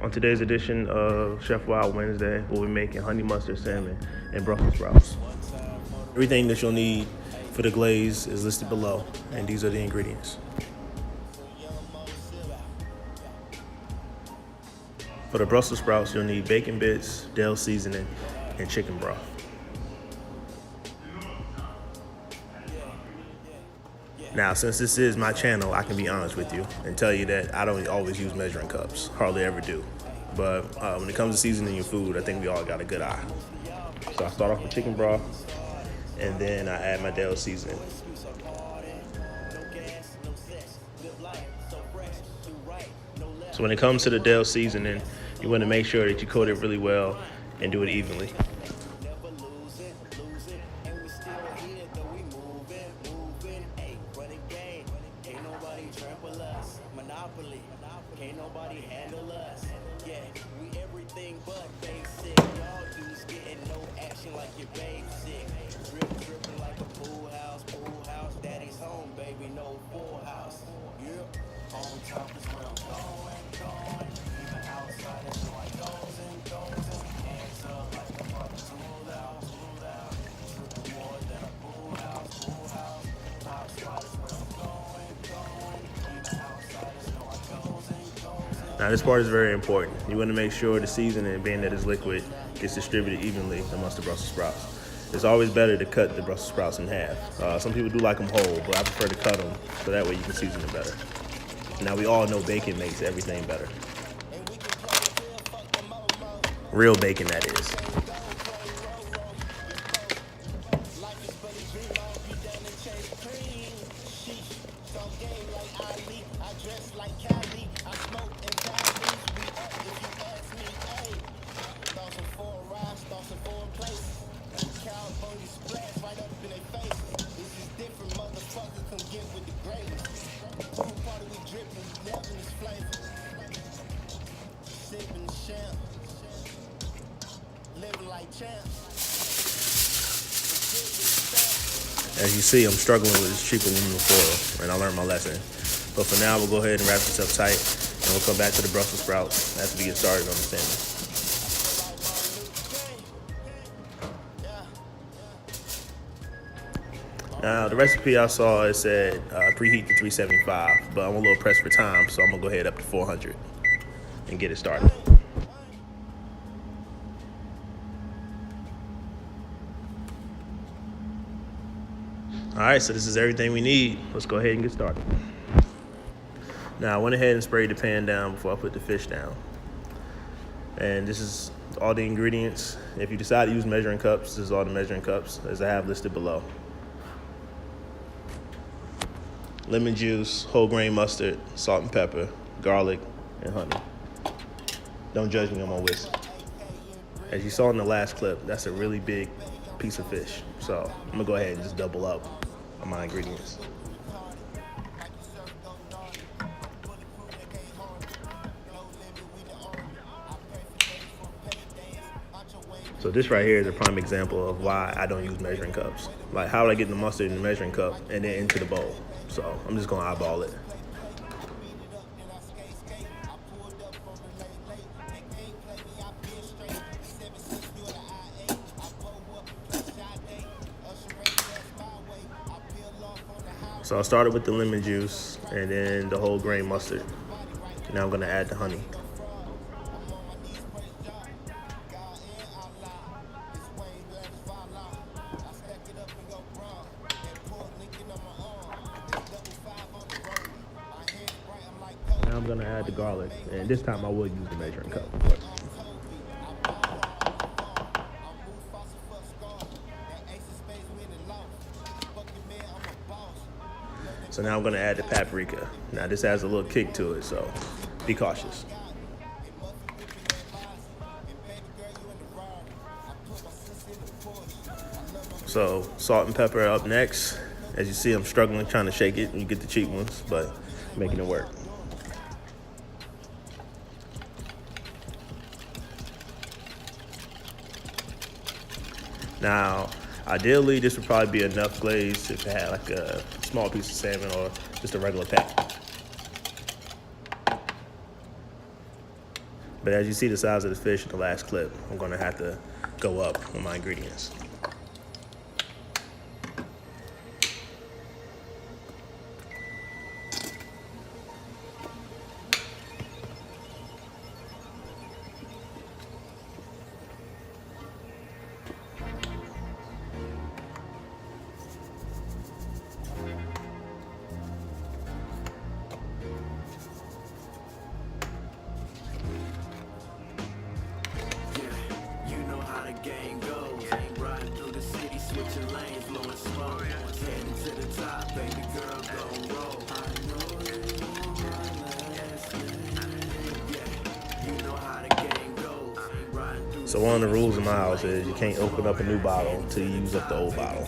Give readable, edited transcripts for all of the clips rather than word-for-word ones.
On today's edition of Chef Wild Wednesday, we'll be making honey mustard salmon and Brussels sprouts. Everything that you'll need for the glaze is listed below, and these are the ingredients. For the Brussels sprouts, you'll need bacon bits, dill seasoning, and chicken broth. Now, since this is my channel, I can be honest with you and tell you that I don't always use measuring cups, hardly ever do. But when it comes to seasoning your food, I think we all got a good eye. So I start off with chicken broth, and then I add my dill seasoning. So when it comes to the dill seasoning, you want to make sure that you coat it really well and do it evenly. Now this part is very important. You want to make sure the seasoning, being that it's liquid, gets distributed evenly amongst the Brussels sprouts. It's always better to cut the Brussels sprouts in half. Some people do like them whole, but I prefer to cut them so that way you can season it better. Now we all know bacon makes everything better. Real bacon, that is. As you see, I'm struggling with this cheap aluminum foil, and I learned my lesson. But for now, we'll go ahead and wrap this up tight, and we'll come back to the Brussels sprouts after we get started on the salmon. Now, the recipe I saw, it said preheat to 375, but I'm a little pressed for time, so I'm gonna go ahead up to 400 and get it started. All right, so this is everything we need. Let's go ahead and get started. Now, I went ahead and sprayed the pan down before I put the fish down. And this is all the ingredients. If you decide to use measuring cups, this is all the measuring cups as I have listed below. Lemon juice, whole grain mustard, salt and pepper, garlic, and honey. Don't judge me on my whisk. As you saw in the last clip, that's a really big piece of fish. So I'm gonna go ahead and just double up on my ingredients. So this right here is a prime example of why I don't use measuring cups. Like, how would I get the mustard in the measuring cup and then into the bowl? So I'm just gonna eyeball it. So I started with the lemon juice and then the whole grain mustard. Now I'm gonna add the honey. Now I'm gonna add the garlic, and this time I will use the measuring cup. So now I'm gonna add the paprika. Now this has a little kick to it, so be cautious. So salt and pepper up next. As you see, I'm struggling trying to shake it. You get the cheap ones, but making it work. Now, ideally, this would probably be enough glaze if it had like a small piece of salmon or just a regular pack. But as you see the size of the fish in the last clip, I'm gonna have to go up with my ingredients. Game goes, riding through the city, switching lanes, blowing smoke, heading to the top, baby girl, gon' roll. I know you want my last name. Yeah, you know how the game goes, riding through. So one of the rules in my house is you can't open up a new bottle until you use up the old bottle.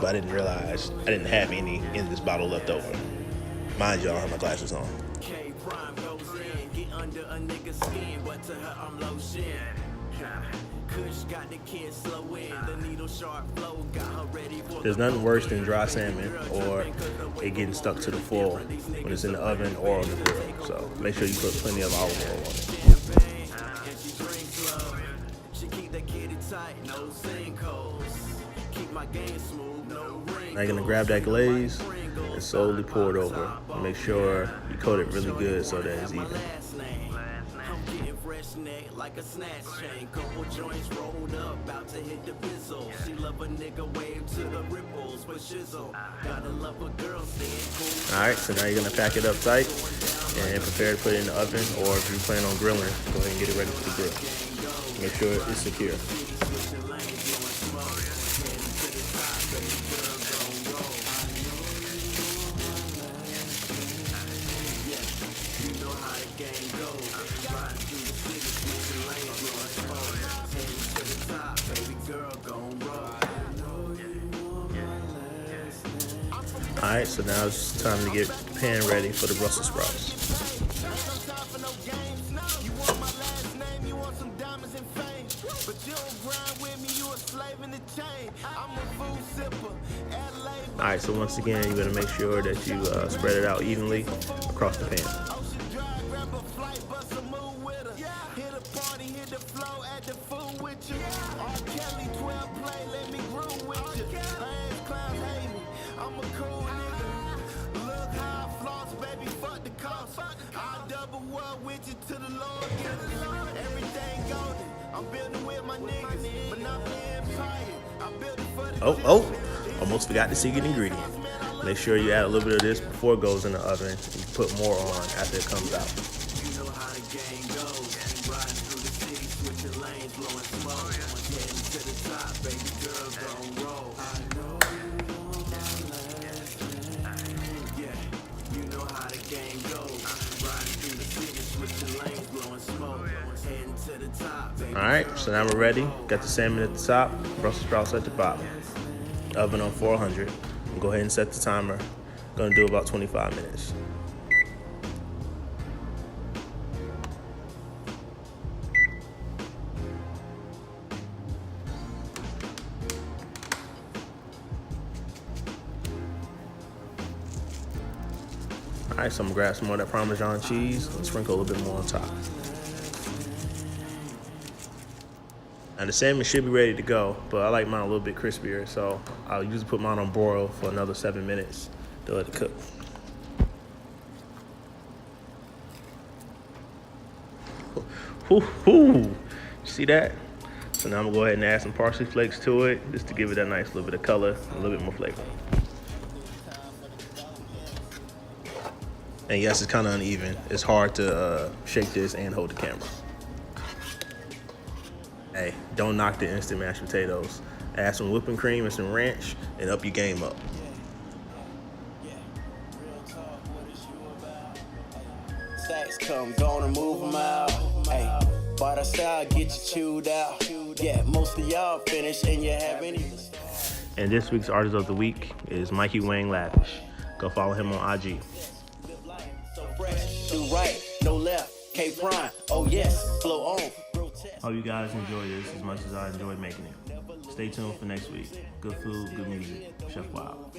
But I didn't realize I didn't have any in this bottle left over. Mind you, I don't have my glasses on. K-Prime goes in, get under a nigga's skin, but to her I'm lotion. Kush got the kids slow in, the needle sharp flow got her ready for. There's nothing worse than dry salmon or it getting stuck to the foil when it's in the oven or on the grill. So make sure you put plenty of olive oil on it. And she drinks slow. She keep that kitty tight, no sinkholes. Keep my game smooth, no wrinkles. Now you're gonna grab that glaze and slowly pour it over. Make sure you coat it really good so that it's even. Fresh neck like a snatch chain, couple joints rolled up, about to hit the bizzle. She love a nigga wave to the ripples, but shizzle. Gotta love a girl staying cool. Alright, so now you're gonna pack it up tight and prepare to put it in the oven, or if you plan on grilling, go ahead and get it ready for the grill. Make sure it's secure. Alright, so now it's time to get the pan ready for the Brussels sprouts. Alright, so once again, you're going to make sure that you spread it out evenly across the pan. Oh, almost forgot the secret ingredient. Make sure you add a little bit of this before it goes in the oven and put more on after it comes out. You know how the game goes, riding through the city, switching lanes, blowing smoke, heading to the top, baby girl, gon' roll. I know you want my last name. Yeah, you know how the game goes, riding through the city, switching lanes, blowing smoke, heading to the top, baby. Alright, so now we're ready. Got the salmon at the top, Brussels sprouts at the bottom. Oven on 400. Go ahead and set the timer. Gonna do about 25 minutes. Alright, so I'm gonna grab some more of that Parmesan cheese and sprinkle a little bit more on top. And the salmon should be ready to go, but I like mine a little bit crispier, so I'll usually put mine on broil for another 7 minutes to let it cook. See that? So now I'm gonna go ahead and add some parsley flakes to it, just to give it that nice little bit of color, and a little bit more flavor. And yes, it's kind of uneven. It's hard to shake this and hold the camera. Hey, don't knock the instant mashed potatoes. Add some whipping cream and some ranch and up your game up. Stacks come, gonna move them out. Hey, by the style, get you chewed out. Yeah, most of y'all finished and you haven't even. And this week's artist of the week is Mikey Wang Lavish. Go follow him on IG. So fresh, do right, no left. K-Prime, oh yes, flow on. Hope you guys enjoy this as much as I enjoyed making it. Stay tuned for next week. Good food, good music. Chef Wild.